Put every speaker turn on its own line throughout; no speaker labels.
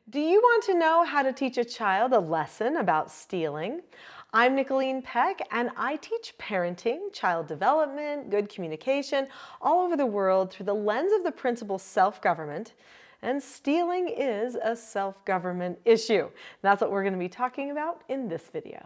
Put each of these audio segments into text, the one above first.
Do you want to know how to teach a child a lesson about stealing? I'm Nicholeen Peck, and I teach parenting, child development, good communication all over the world through the lens of the principle self-government. And stealing is a self-government issue. That's what we're going to be talking about in this video.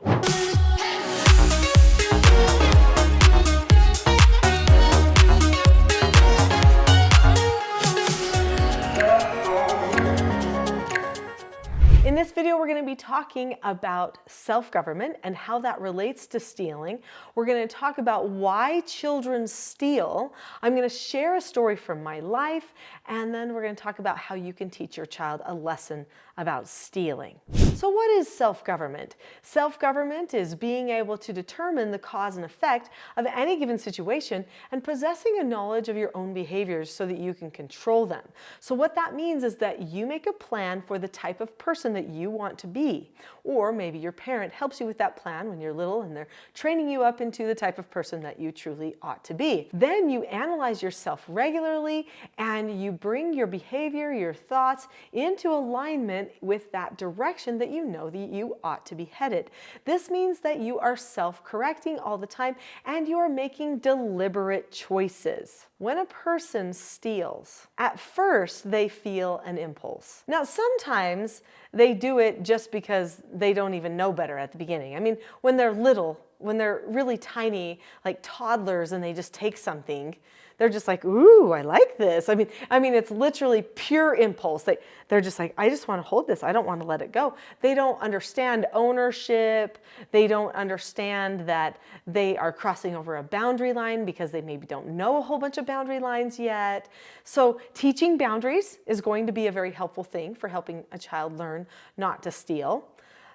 In this video, we're going to be talking about self-government and how that relates to stealing. We're going to talk about why children steal. I'm going to share a story from my life, and then we're going to talk about how you can teach your child a lesson about stealing. So what is self-government? Self-government is being able to determine the cause and effect of any given situation and possessing a knowledge of your own behaviors so that you can control them. So what that means is that you make a plan for the type of person that you want to be. Or maybe your parent helps you with that plan when you're little and they're training you up into the type of person that you truly ought to be. Then you analyze yourself regularly and you bring your behavior, your thoughts into alignment with that direction that you know that you ought to be headed. This means that you are self-correcting all the time and you are making deliberate choices. When a person steals, at first they feel an impulse. Now, sometimes they do it just because they don't even know better at the beginning. I mean, when they're little, when they're really tiny, like toddlers, and they just take something, they're just like, ooh, I like this. I mean, it's literally pure impulse. They're just like, I just want to hold this. I don't want to let it go. They don't understand ownership. They don't understand that they are crossing over a boundary line because they maybe don't know a whole bunch of boundary lines yet. So teaching boundaries is going to be a very helpful thing for helping a child learn not to steal.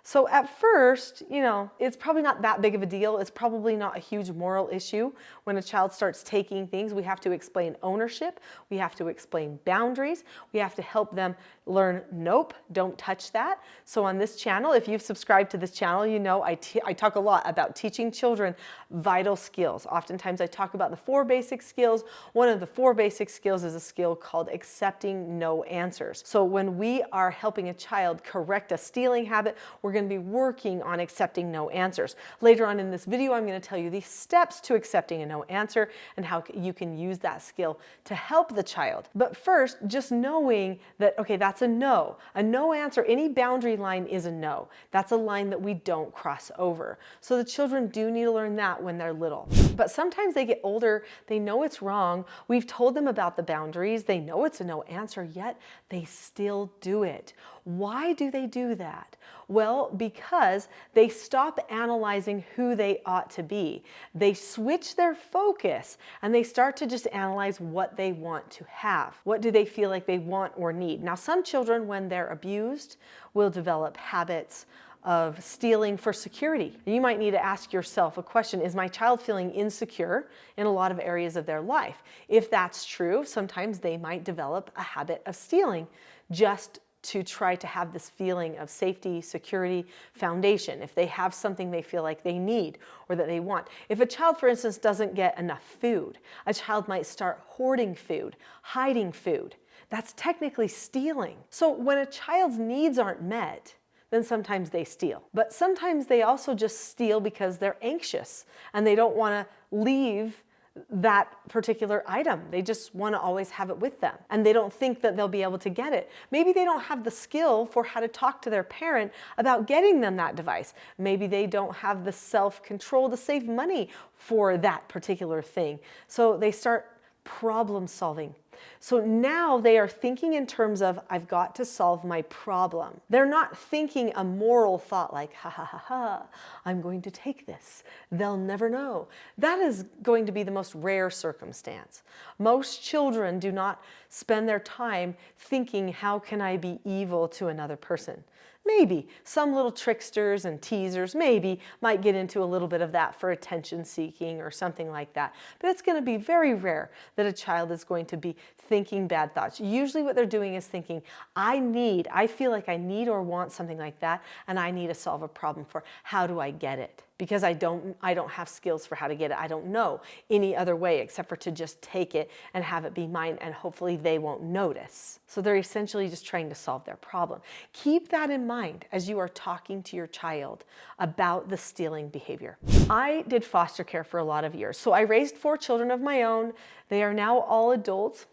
So at first, it's probably not that big of a deal. It's probably not a huge moral issue. When a child starts taking things, we have to explain ownership. We have to explain boundaries. We have to help them learn, nope, don't touch that. So on this channel, if you've subscribed to this channel, you know I talk a lot about teaching children vital skills. Oftentimes I talk about the 4 basic skills. One of the 4 basic skills is a skill called accepting no answers. So when we are helping a child correct a stealing habit, we're going to be working on accepting no answers. Later on in this video, I'm going to tell you the steps to accepting a no answer and how you can use that skill to help the child. But first, just knowing that, okay, that's a no. A no answer, any boundary line is a no. That's a line that we don't cross over. So the children do need to learn that when they're little. But sometimes they get older, they know it's wrong. We've told them about the boundaries. They know it's a no answer, yet they still do it. Why do they do that? Well, because they stop analyzing who they ought to be. They switch their focus and they start to just analyze what they want to have. What do they feel like they want or need? Now, some children, when they're abused, will develop habits of stealing for security. You might need to ask yourself a question, is my child feeling insecure in a lot of areas of their life? If that's true, sometimes they might develop a habit of stealing just to try to have this feeling of safety, security, foundation. If they have something they feel like they need or that they want. If a child, for instance, doesn't get enough food, a child might start hoarding food, hiding food. That's technically stealing. So when a child's needs aren't met, then sometimes they steal. But sometimes they also just steal because they're anxious and they don't want to leave that particular item. They just want to always have it with them. And they don't think that they'll be able to get it. Maybe they don't have the skill for how to talk to their parent about getting them that device. Maybe they don't have the self-control to save money for that particular thing. So they start problem solving. So now they are thinking in terms of, I've got to solve my problem. They're not thinking a moral thought like, ha ha ha ha, I'm going to take this. They'll never know. That is going to be the most rare circumstance. Most children do not spend their time thinking, how can I be evil to another person? Maybe some little tricksters and teasers maybe might get into a little bit of that for attention seeking or something like that. But it's going to be very rare that a child is going to be thinking bad thoughts. Usually what they're doing is thinking, I feel like I need or want something like that, and I need to solve a problem for how do I get it? because I don't have skills for how to get it. I don't know any other way except for to just take it and have it be mine, and hopefully they won't notice. So they're essentially just trying to solve their problem. Keep that in mind as you are talking to your child about the stealing behavior. I did foster care for a lot of years. So I raised 4 children of my own. They are now all adults.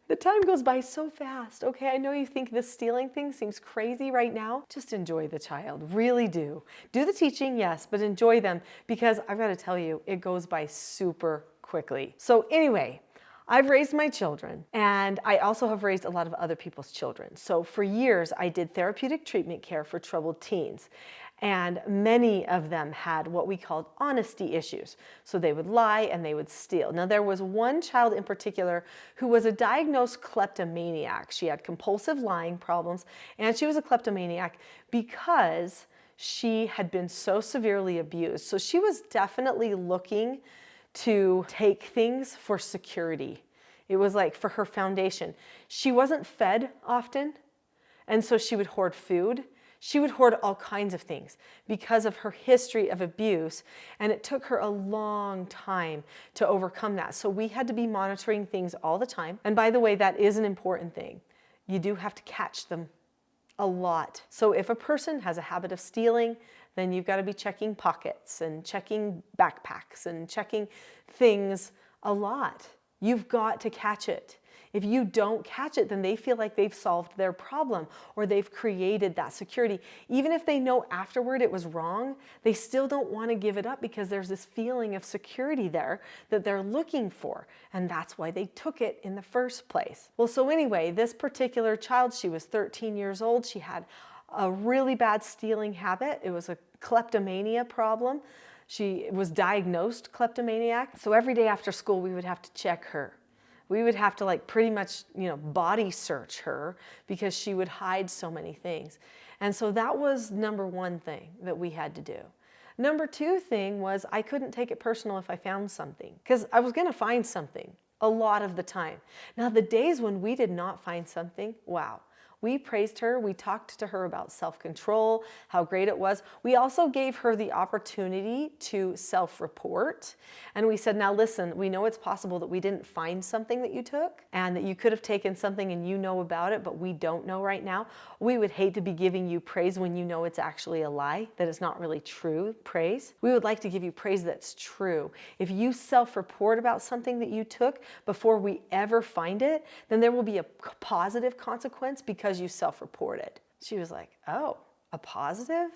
The time goes by so fast. Okay, I know you think this stealing thing seems crazy right now. Just enjoy the child, really do. Do the teaching, yes, but enjoy them, because I've got to tell you, it goes by super quickly. So anyway, I've raised my children, and I also have raised a lot of other people's children. So for years, I did therapeutic treatment care for troubled teens. And many of them had what we called honesty issues. So they would lie and they would steal. Now, there was one child in particular who was a diagnosed kleptomaniac. She had compulsive lying problems, and she was a kleptomaniac because she had been so severely abused. So she was definitely looking to take things for security. It was like for her foundation. She wasn't fed often, and so she would hoard food. She would hoard all kinds of things because of her history of abuse, and it took her a long time to overcome that. So we had to be monitoring things all the time. And by the way, that is an important thing. You do have to catch them a lot. So if a person has a habit of stealing, then you've got to be checking pockets and checking backpacks and checking things a lot. You've got to catch it. If you don't catch it, then they feel like they've solved their problem or they've created that security. Even if they know afterward it was wrong, they still don't want to give it up because there's this feeling of security there that they're looking for. And that's why they took it in the first place. Well, so anyway, this particular child, she was 13 years old. She had a really bad stealing habit. It was a kleptomania problem. She was diagnosed kleptomaniac. So every day after school, we would have to check her. We would have to pretty much, body search her because she would hide so many things. And so that was number one thing that we had to do. Number two thing was I couldn't take it personal if I found something, because I was going to find something a lot of the time. Now, the days when we did not find something, wow. We praised her. We talked to her about self-control, how great it was. We also gave her the opportunity to self-report. And we said, now listen, we know it's possible that we didn't find something that you took and that you could have taken something and you know about it, but we don't know right now. We would hate to be giving you praise when you know it's actually a lie, that it's not really true praise. We would like to give you praise that's true. If you self-report about something that you took before we ever find it, then there will be a positive consequence because you self-reported. She was like, oh, a positive?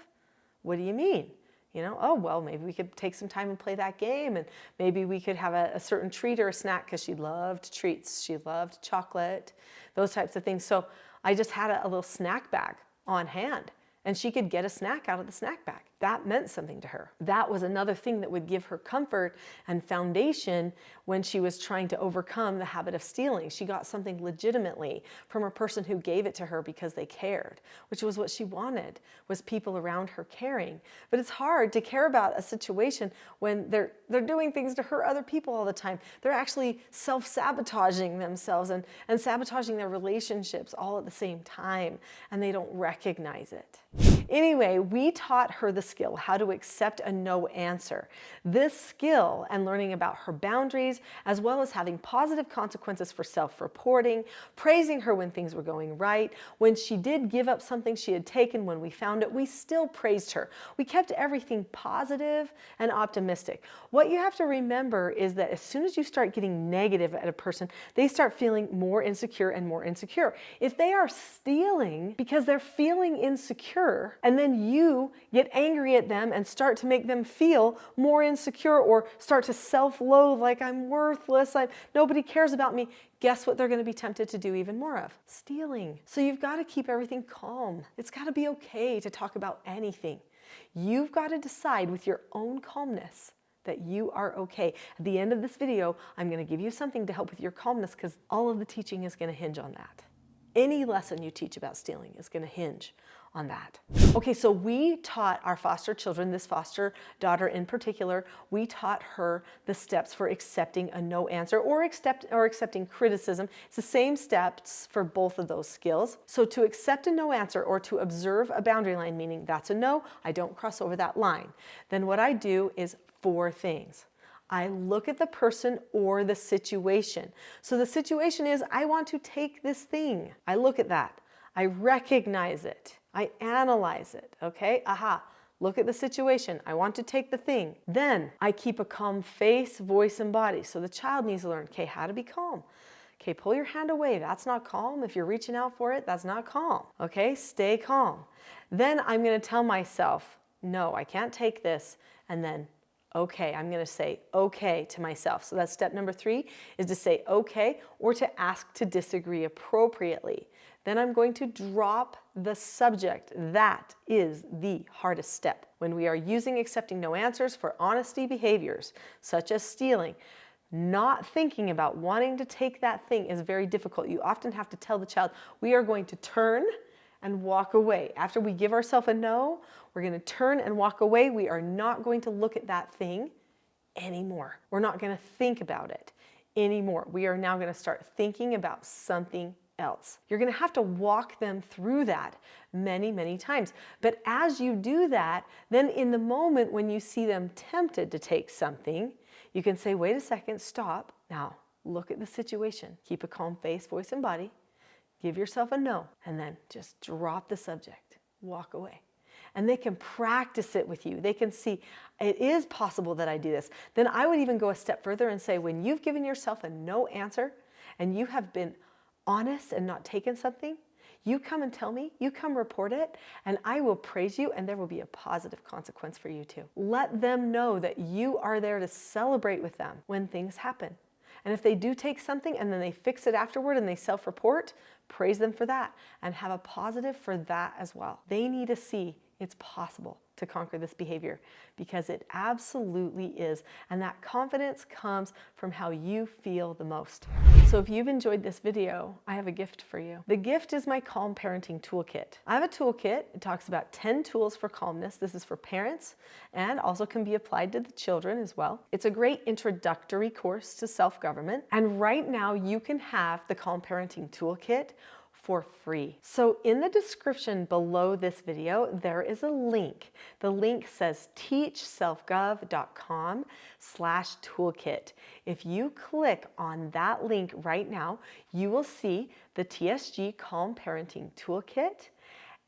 What do you mean? Oh, well, maybe we could take some time and play that game, and maybe we could have a certain treat or a snack, because she loved treats. She loved chocolate, those types of things. So I just had a little snack bag on hand, and she could get a snack out of the snack bag. That meant something to her. That was another thing that would give her comfort and foundation when she was trying to overcome the habit of stealing. She got something legitimately from a person who gave it to her because they cared, which was what she wanted, was people around her caring. But it's hard to care about a situation when they're doing things to hurt other people all the time. They're actually self-sabotaging themselves and sabotaging their relationships all at the same time, and they don't recognize it. Anyway, we taught her the skill, how to accept a no answer. This skill and learning about her boundaries, as well as having positive consequences for self-reporting, praising her when things were going right. When she did give up something she had taken, when we found it, we still praised her. We kept everything positive and optimistic. What you have to remember is that as soon as you start getting negative at a person, they start feeling more insecure and more insecure. If they are stealing because they're feeling insecure, and then you get angry at them and start to make them feel more insecure or start to self-loathe, like I'm worthless, nobody cares about me, guess what they're going to be tempted to do even more of? Stealing. So you've got to keep everything calm. It's got to be okay to talk about anything. You've got to decide with your own calmness that you are okay. At the end of this video, I'm going to give you something to help with your calmness, because all of the teaching is going to hinge on that. Any lesson you teach about stealing is going to hinge on that. Okay, so we taught our foster children, this foster daughter in particular, we taught her the steps for accepting a no answer or accepting criticism. It's the same steps for both of those skills. So to accept a no answer or to observe a boundary line, meaning that's a no, I don't cross over that line, then what I do is 4 things. I look at the person or the situation. So the situation is, I want to take this thing. I look at that. I recognize it. I analyze it. Okay? Aha. Look at the situation. I want to take the thing. Then I keep a calm face, voice, and body. So the child needs to learn, okay, how to be calm. Okay, pull your hand away. That's not calm. If you're reaching out for it, that's not calm. Okay? Stay calm. Then I'm going to tell myself, no, I can't take this. And then okay, I'm going to say okay to myself. So that's step number 3, is to say okay or to ask to disagree appropriately. Then I'm going to drop the subject. That is the hardest step. When we are using accepting no answers for honesty behaviors, such as stealing, not thinking about wanting to take that thing is very difficult. You often have to tell the child, we are going to turn and walk away. After we give ourselves a no, we're going to turn and walk away. We are not going to look at that thing anymore. We're not going to think about it anymore. We are now going to start thinking about something else. You're going to have to walk them through that many, many times. But as you do that, then in the moment when you see them tempted to take something, you can say, wait a second, stop. Now, look at the situation. Keep a calm face, voice, and body. Give yourself a no, and then just drop the subject. Walk away. And they can practice it with you. They can see, it is possible that I do this. Then I would even go a step further and say, when you've given yourself a no answer, and you have been honest and not taken something, you come and tell me, you come report it, and I will praise you, and there will be a positive consequence for you too. Let them know that you are there to celebrate with them when things happen. And if they do take something and then they fix it afterward and they self-report, praise them for that and have a positive for that as well. They need to see it's possible to conquer this behavior, because it absolutely is. And that confidence comes from how you feel the most. So if you've enjoyed this video, I have a gift for you. The gift is my Calm Parenting Toolkit. I have a toolkit. It talks about 10 tools for calmness. This is for parents and also can be applied to the children as well. It's a great introductory course to self-government. And right now you can have the Calm Parenting Toolkit for free. So in the description below this video, there is a link. The link says teachselfgov.com/toolkit. If you click on that link right now, you will see the TSG Calm Parenting Toolkit,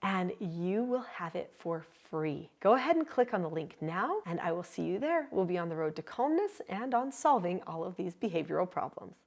and you will have it for free. Go ahead and click on the link now, and I will see you there. We'll be on the road to calmness and on solving all of these behavioral problems.